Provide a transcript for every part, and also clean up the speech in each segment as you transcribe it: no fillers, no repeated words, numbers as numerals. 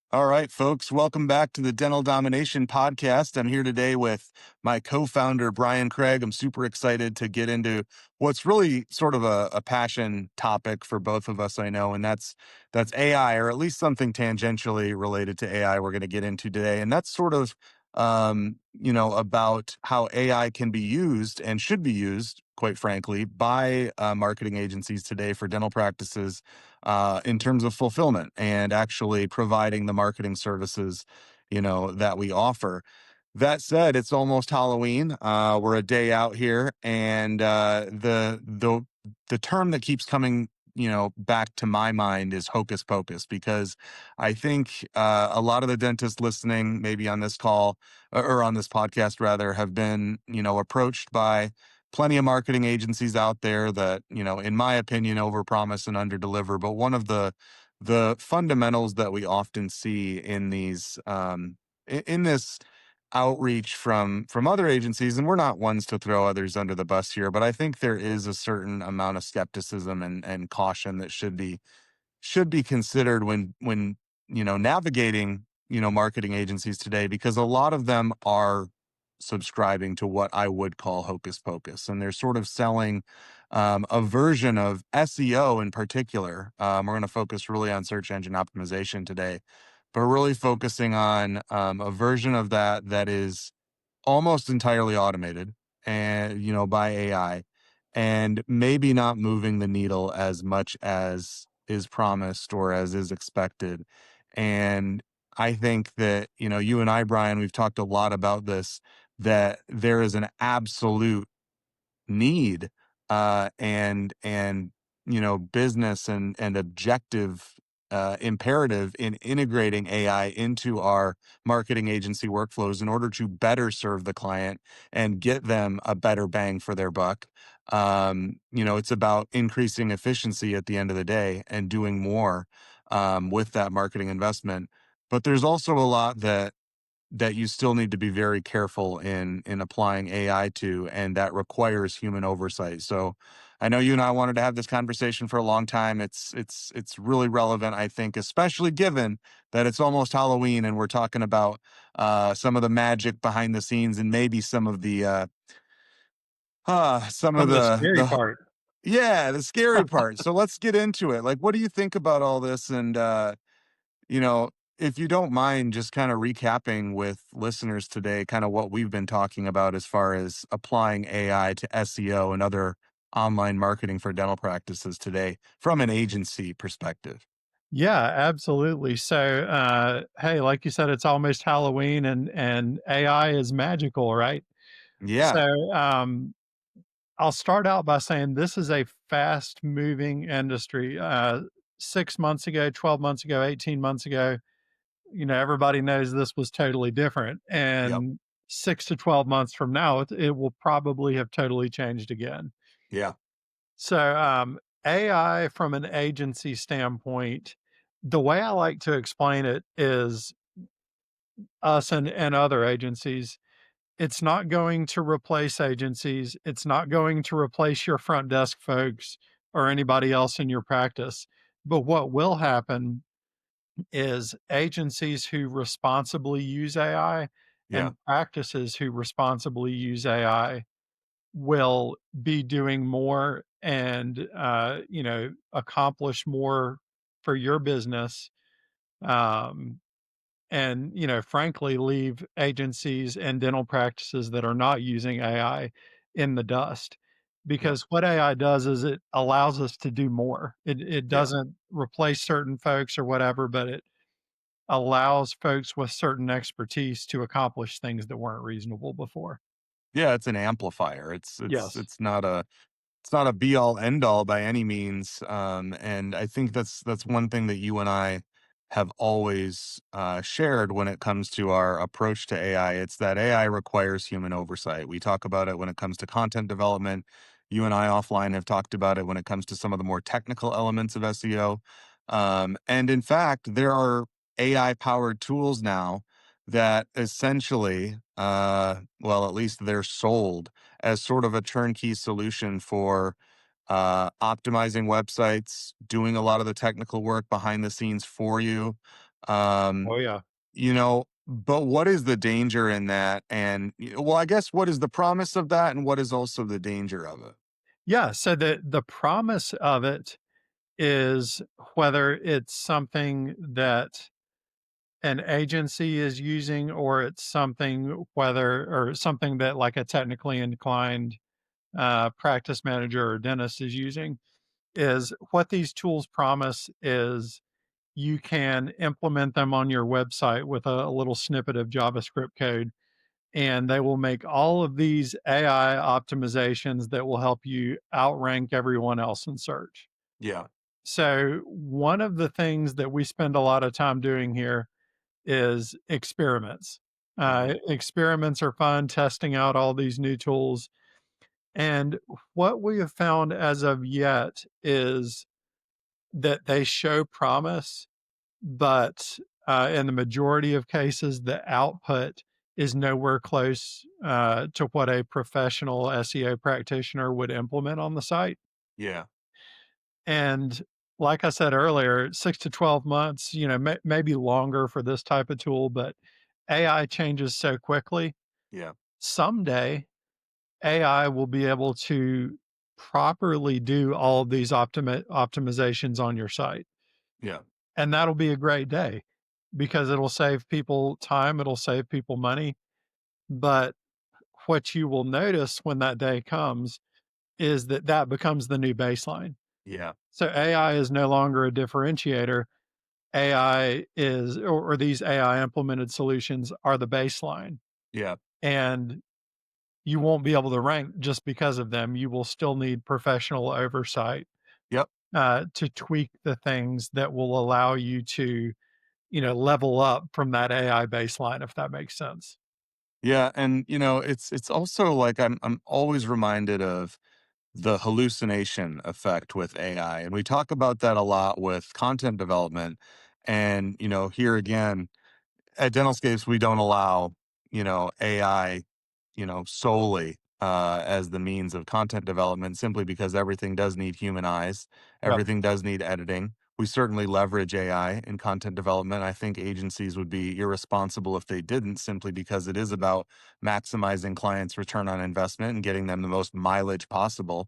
All right, folks, welcome back to the Dental Domination Podcast. I'm here today with my co-founder, Brian Craig. I'm super excited to get into what's really sort of a passion topic for both of us, I know, and that's AI, or at least something tangentially related to AI we're going to get into today. And that's sort of, about how AI can be used and should be used, quite frankly, by marketing agencies today for dental practices in terms of fulfillment and actually providing the marketing services, that we offer. That said, it's almost Halloween. We're a day out here, and the term that keeps coming, back to my mind is hocus pocus, because I think a lot of the dentists listening, maybe on this call or on this podcast rather, have been, approached by plenty of marketing agencies out there that, in my opinion, overpromise and underdeliver. But one of the fundamentals that we often see in these in this outreach from other agencies, and we're not ones to throw others under the bus here, but I think there is a certain amount of skepticism and caution that should be considered when navigating marketing agencies today, because a lot of them are subscribing to what I would call hocus pocus, and they're sort of selling a version of SEO in particular. We're going to focus really on search engine optimization today, but really focusing on a version of that is almost entirely automated and by AI, and maybe not moving the needle as much as is promised or as is expected. And I think that, you and I, Brian, we've talked a lot about this, that there is an absolute need and business and objective imperative in integrating AI into our marketing agency workflows in order to better serve the client and get them a better bang for their buck. It's about increasing efficiency at the end of the day and doing more with that marketing investment. But there's also a lot that you still need to be very careful in applying AI to, and that requires human oversight. So I know you and I wanted to have this conversation for a long time. It's really relevant, I think, especially given that it's almost Halloween and we're talking about some of the magic behind the scenes and maybe some of the some of Some of the scary the part. yeah, the scary part. So let's get into it. Like, what do you think about all this? And you know, if you don't mind just kind of recapping with listeners today, kind of what we've been talking about as far as applying AI to SEO and other online marketing for dental practices today from an agency perspective. Yeah, absolutely. So, hey, like you said, it's almost Halloween and AI is magical, right? Yeah. So, I'll start out by saying this is a fast moving industry. 6 months ago, 12 months ago, 18 months ago, everybody knows this was totally different. Yep. And 6 to 12 months from now, it will probably have totally changed again. Yeah. So, AI from an agency standpoint, the way I like to explain it is us and other agencies, it's not going to replace agencies. It's not going to replace your front desk folks or anybody else in your practice. But what will happen is agencies who responsibly use AI Yeah. and practices who responsibly use AI will be doing more and accomplish more for your business, um, and frankly leave agencies and dental practices that are not using AI in the dust, Yep. because what AI does is it allows us to do more. It Yeah. doesn't replace certain folks or whatever, but it allows folks with certain expertise to accomplish things that weren't reasonable before. Yeah. It's an amplifier. It's it's Yes. it's not a it's not a be all end all by any means. And I think that's one thing that you and I have always shared when it comes to our approach to AI. It's that AI requires human oversight. We talk about it when it comes to content development. You and I offline have talked about it when it comes to some of the more technical elements of SEO. And in fact, there are AI powered tools now that essentially, well, at least they're sold as sort of a turnkey solution for optimizing websites, doing a lot of the technical work behind the scenes for you, Um, Oh, yeah. but what is the danger in that? And well, I guess what is the promise of that, and what is also the danger of it? Yeah, so the promise of it is whether it's something that an agency is using or it's something whether or something that like a technically inclined practice manager or dentist is using is what these tools promise is you can implement them on your website with a little snippet of JavaScript code, and they will make all of these AI optimizations that will help you outrank everyone else in search. Yeah. So, one of the things that we spend a lot of time doing here is experiments. Hmm. Experiments are fun, testing out all these new tools. And what we have found as of yet is that they show promise, but in the majority of cases, the output is nowhere close to what a professional SEO practitioner would implement on the site. Yeah. And like I said earlier, 6 to 12 months, maybe longer for this type of tool, but AI changes so quickly. Yeah. Someday, AI will be able to properly do all of these optimizations on your site. Yeah. And that'll be a great day because it'll save people time, it'll save people money. But what you will notice when that day comes is that that becomes the new baseline. Yeah. So AI is no longer a differentiator. AI is, or these AI implemented solutions are the baseline. Yeah. And you won't be able to rank just because of them. You will still need professional oversight Yep. to tweak the things that will allow you to, level up from that AI baseline, if that makes sense. Yeah. And it's also like I'm always reminded of the hallucination effect with AI. And we talk about that a lot with content development. And, here again, at DentalScapes, we don't allow, AI, solely as the means of content development simply because everything does need human eyes. Yep. Everything does need editing. We certainly leverage AI in content development. I think agencies would be irresponsible if they didn't, simply because it is about maximizing clients' return on investment and getting them the most mileage possible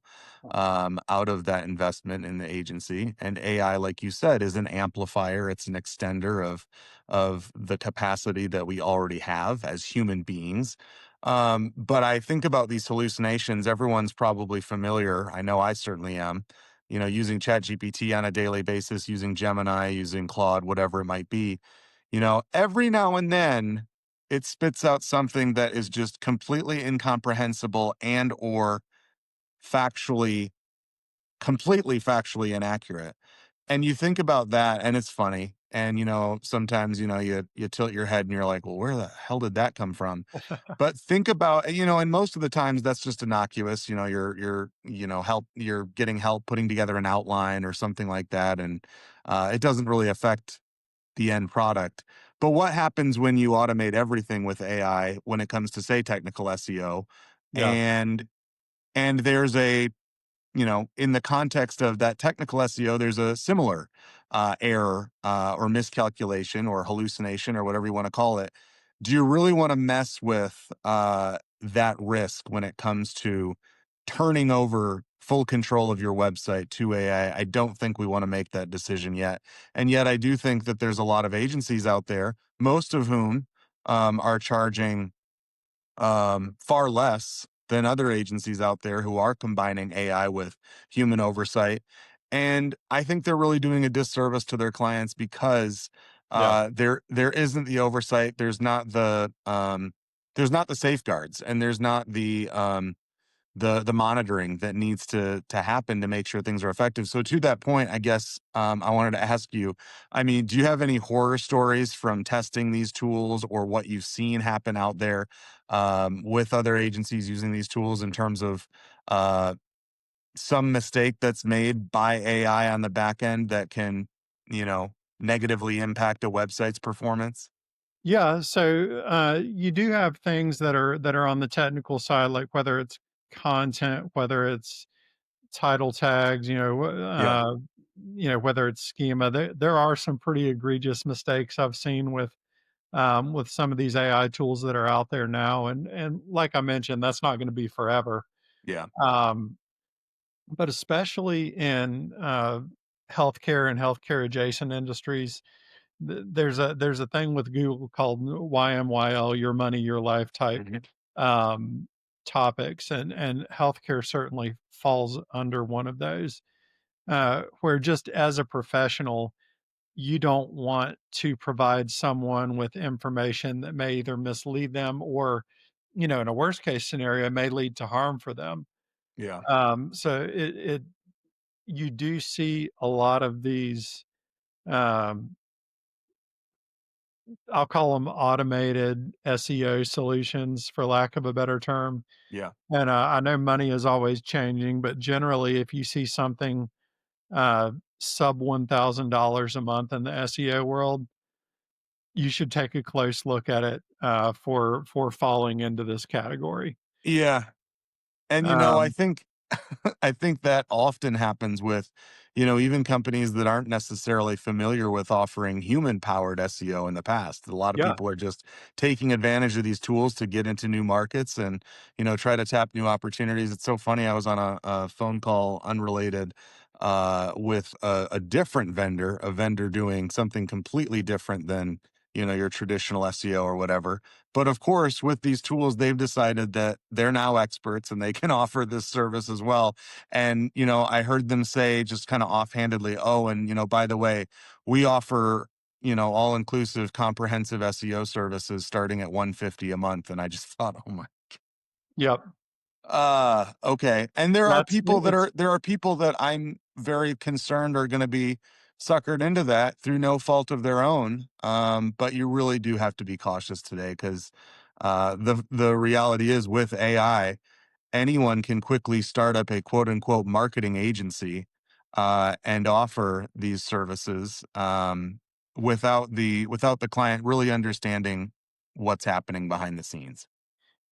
out of that investment in the agency. And AI, like you said, is an amplifier. It's an extender of the capacity that we already have as human beings. But I think about these hallucinations. Everyone's probably familiar. I know I certainly am. Using ChatGPT on a daily basis, using Gemini, using Claude, whatever it might be. Every now and then it spits out something that is just completely incomprehensible and or factually, completely factually inaccurate. And you think about that, and it's funny. And sometimes you tilt your head and you're like, well, where the hell did that come from? But think about, and most of the times that's just innocuous. You're getting help putting together an outline or something like that, and it doesn't really affect the end product. But what happens when you automate everything with AI when it comes to, say, technical SEO, Yeah. and there's a in the context of that technical SEO, there's a similar error or miscalculation or hallucination or whatever you want to call it. Do you really want to mess with that risk when it comes to turning over full control of your website to AI? I don't think we want to make that decision yet. And yet, I do think that there's a lot of agencies out there, most of whom are charging far less than other agencies out there who are combining AI with human oversight. And I think they're really doing a disservice to their clients because Yeah. there isn't the oversight, there's not the safeguards, and there's not the monitoring that needs to happen to make sure things are effective. So to that point, I guess I wanted to ask you, I mean, do you have any horror stories from testing these tools or what you've seen happen out there with other agencies using these tools in terms of uh, some mistake that's made by AI on the back end that can, you know, negatively impact a website's performance? Yeah, so you do have things that are on the technical side, like whether it's content, whether it's title tags, Yeah. whether it's schema, there are some pretty egregious mistakes I've seen with some of these AI tools that are out there now, and like I mentioned, that's not going to be forever. Yeah. Um, but especially in healthcare and healthcare adjacent industries, there's a thing with Google called YMYL, your money, your life type Mhm. um, topics, and healthcare certainly falls under one of those. Where just as a professional, you don't want to provide someone with information that may either mislead them or, in a worst case scenario, may lead to harm for them. Yeah. So you do see a lot of these, um, I'll call them automated SEO solutions, for lack of a better term. Yeah. And I know money is always changing, but generally, if you see something uh, sub $1,000 a month in the SEO world, you should take a close look at it, for falling into this category. Yeah. And, I Um, think I think that often happens with, even companies that aren't necessarily familiar with offering human powered SEO in the past. A lot of yeah, people are just taking advantage of these tools to get into new markets and, try to tap new opportunities. It's so funny. I was on a phone call unrelated with a different vendor, a vendor doing something completely different than, your traditional SEO or whatever. But of course, with these tools, they've decided that they're now experts and they can offer this service as well. And, I heard them say just kind of offhandedly, oh, and, by the way, we offer, all inclusive comprehensive SEO services starting at 150 a month. And I just thought, oh my, yep. okay. And It's there are people that I'm very concerned are going to be suckered into that through no fault of their own. But you really do have to be cautious today because the reality is with AI, anyone can quickly start up a quote unquote marketing agency and offer these services without the client really understanding what's happening behind the scenes.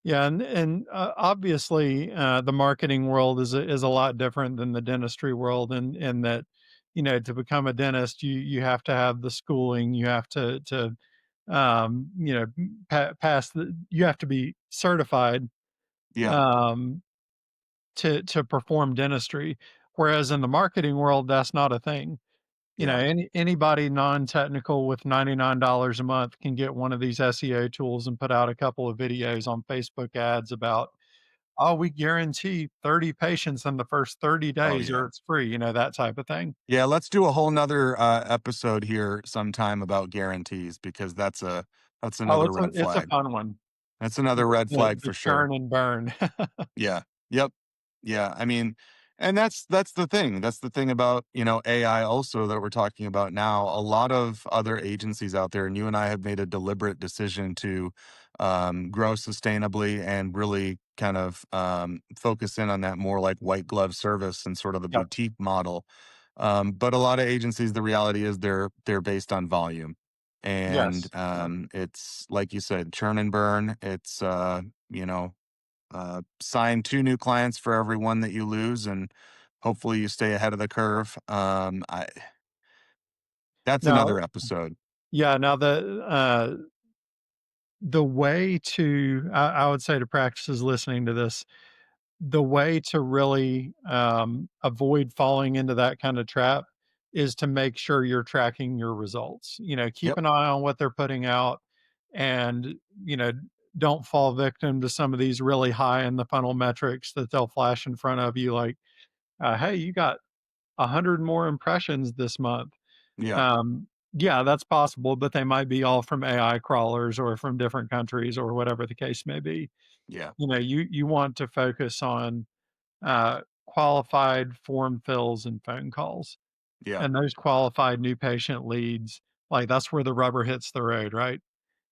Yeah, and obviously, the marketing world is a lot different than the dentistry world, in that, to become a dentist, you have to have the schooling, you have to pass you have to be certified, Yeah, um, to perform dentistry. Whereas in the marketing world, that's not a thing. yeah. Anybody non-technical with $99 a month can get one of these SEO tools and put out a couple of videos on Facebook ads about, "Oh, we guarantee 30 patients in the first 30 Oh days or yeah. it's free," that type of thing. Yeah, let's do a whole nother episode here sometime about guarantees because that's Oh, another red it's a flag. fun one. That's another red flag The for sure. churn and burn. Yeah. Yep. Yeah. I mean, and that's the thing. That's the thing about, AI also that we're talking about now. A lot of other agencies out there, and you and I have made a deliberate decision to grow sustainably and really kind of focus in on that more like white glove service and sort of the Yep. boutique model. But a lot of agencies, the reality is they're based on volume. And Yes. Yep. it's like you said, churn and burn. It's you know, sign 2 new clients for every one that you lose, and hopefully you stay ahead of the curve. That's Now another episode. yeah, now the way to I would say to practices listening to this, the way to really, avoid falling into that kind of trap is to make sure you're tracking your results. Keep Yep, an eye on what they're putting out and, you know, don't fall victim to some of these really high in the funnel metrics that they'll flash in front of you like, "Hey, you got 100 more impressions this month." yeah, Yeah, that's possible, but they might be all from AI crawlers or from different countries or whatever the case may be. yeah, You want to focus on qualified form fills and phone calls. yeah, And those qualified new patient leads, like that's where the rubber hits the road, right?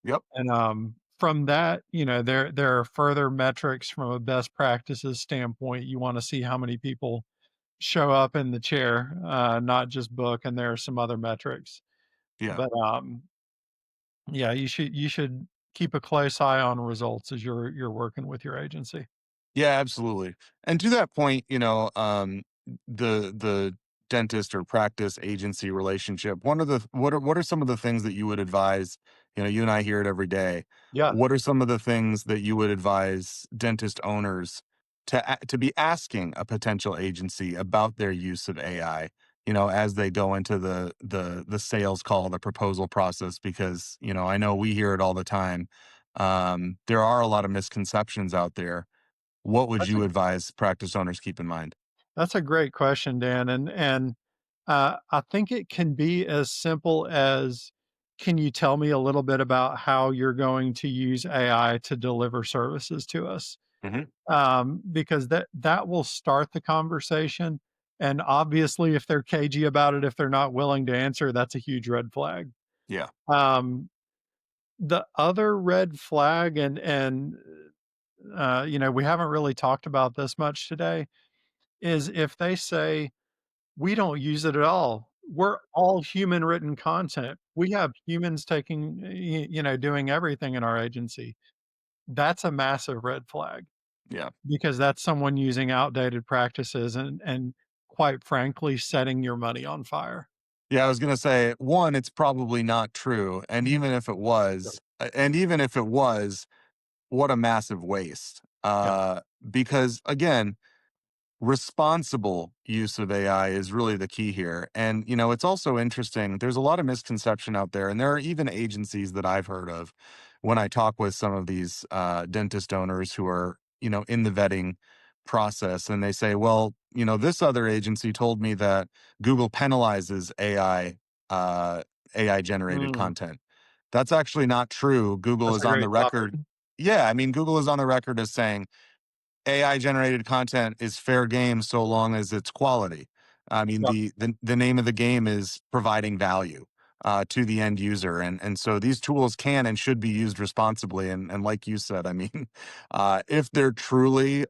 yep, And from that, there are further metrics from a best practices standpoint. You want to see how many people show up in the chair, not just book, and there are some other metrics. yeah. But yeah, you should keep a close eye on results as you're working with your agency. Yeah, absolutely. And to that point, the dentist or practice agency relationship, what are some of the things that you would advise? You and I hear it every day. Yeah. What are some of the things that you would advise dentist owners to be asking a potential agency about their use of AI? As they go into the sales call, the proposal process, because I know we hear it all the time. There are a lot of misconceptions out there. What would That's a you advise practice owners keep in mind? that's a great question, Dan, and I think it can be as simple as, can you tell me a little bit about how you're going to use AI to deliver services to us? Hmm. Because that will start the conversation, and obviously, if they're cagey about it, if they're not willing to answer, that's a huge red flag. Yeah. Um, the other red flag, we haven't really talked about this much today, is if they say, "We don't use it at all. We're all human written content. We have humans taking, doing everything in our agency." That's a massive red flag, Yeah. because that's someone using outdated practices and quite frankly, setting your money on fire. Yeah, I was gonna say, one, it's probably not true, and Mhm. even if it Yep. was, what a massive waste. Yeah. Because again, responsible use of AI is really the key here. And, it's also interesting. There's a lot of misconception out there. And there are even agencies that I've heard of when I talk with some of these dentist owners who are, in the vetting process. And they say, well, this other agency told me that Google penalizes uh, AI generated Mm, content. That's actually not true. Google that's is a on the great topic. record. Yeah. I mean, Google is on the record as saying, AI generated content is fair game so long as it's quality. I mean, Yep. the name of the game is providing value to the end user, and so these tools can and should be used responsibly. And like you said, I mean, if they're truly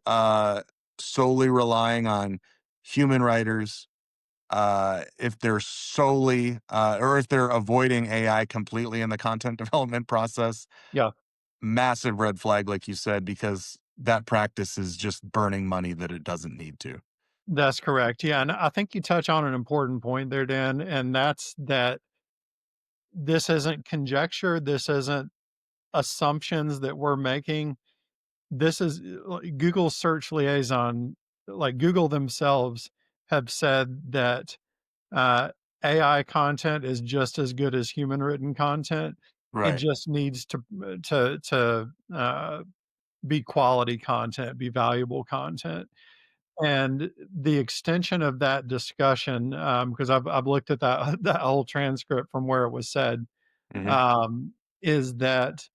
solely relying on human writers, if they're solely or if they're avoiding AI completely in the content development process, Yeah, massive red flag, like you said, because that practice is just burning money that it doesn't need to. that's correct. Yeah, and I think you touch on an important point there, Dan, and that's that this isn't conjecture, this isn't assumptions that we're making. This is like Google search liaison, like Google themselves have said that uh, AI content is just as good as human written content. It Right. just needs to be quality content, be valuable content. And the extension of that discussion, because I've looked at that that whole transcript from where it was said, Hmm. um, is that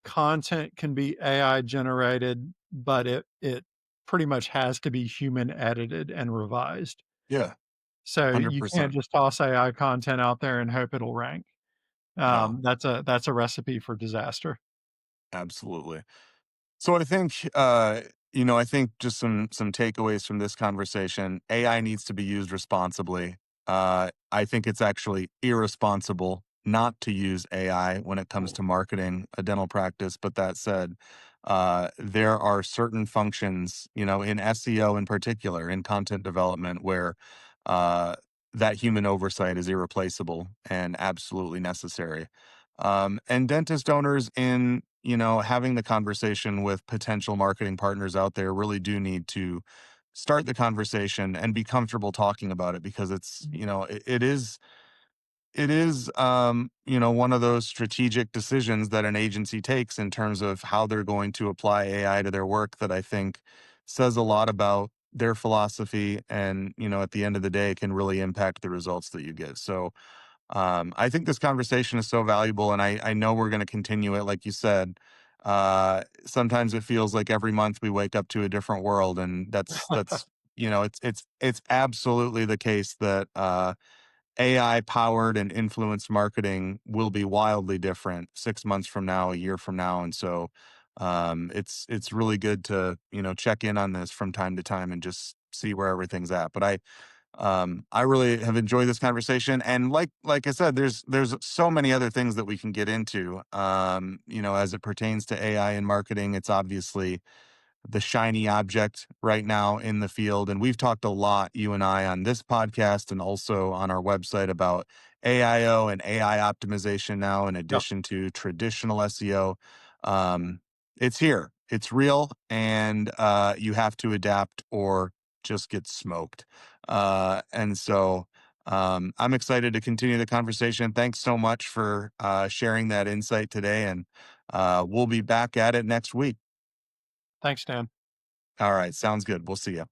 content can be AI generated, but it pretty much has to be human edited and revised. Yeah. So you can't 100%. just toss AI content out there and hope it'll rank. No, That's a recipe for disaster. absolutely. So I think just some takeaways from this conversation. AI needs to be used responsibly. I think it's actually irresponsible not to use AI when it comes to marketing a dental practice. But that said, there are certain functions, in SEO in particular, in content development, where uh, that human oversight is irreplaceable and absolutely necessary. And dentist owners in having the conversation with potential marketing partners out there really do need to start the conversation and be comfortable talking about it because it's one of those strategic decisions that an agency takes in terms of how they're going to apply AI to their work that I think says a lot about their philosophy and at the end of the day can really impact the results that you get. So I think this conversation is so valuable, and I know we're going to continue it. Like you said, sometimes it feels like every month we wake up to a different world, and that's it's absolutely the case that AI powered and influenced marketing will be wildly different 6 months from now, a year from now, and so it's really good to check in on this from time to time and just see where everything's at. But I really have enjoyed this conversation, and like I said, there's so many other things that we can get into. As it pertains to AI and marketing, it's obviously the shiny object right now in the field. And we've talked a lot, you and I, on this podcast and also on our website about AIO and AI optimization now, in Yep. addition to traditional SEO. Um, it's here, it's real, and you have to adapt or just get smoked. And so I'm excited to continue the conversation. Thanks so much for sharing that insight today. And we'll be back at it next week. Thanks, Dan. All right. Sounds good. We'll see you.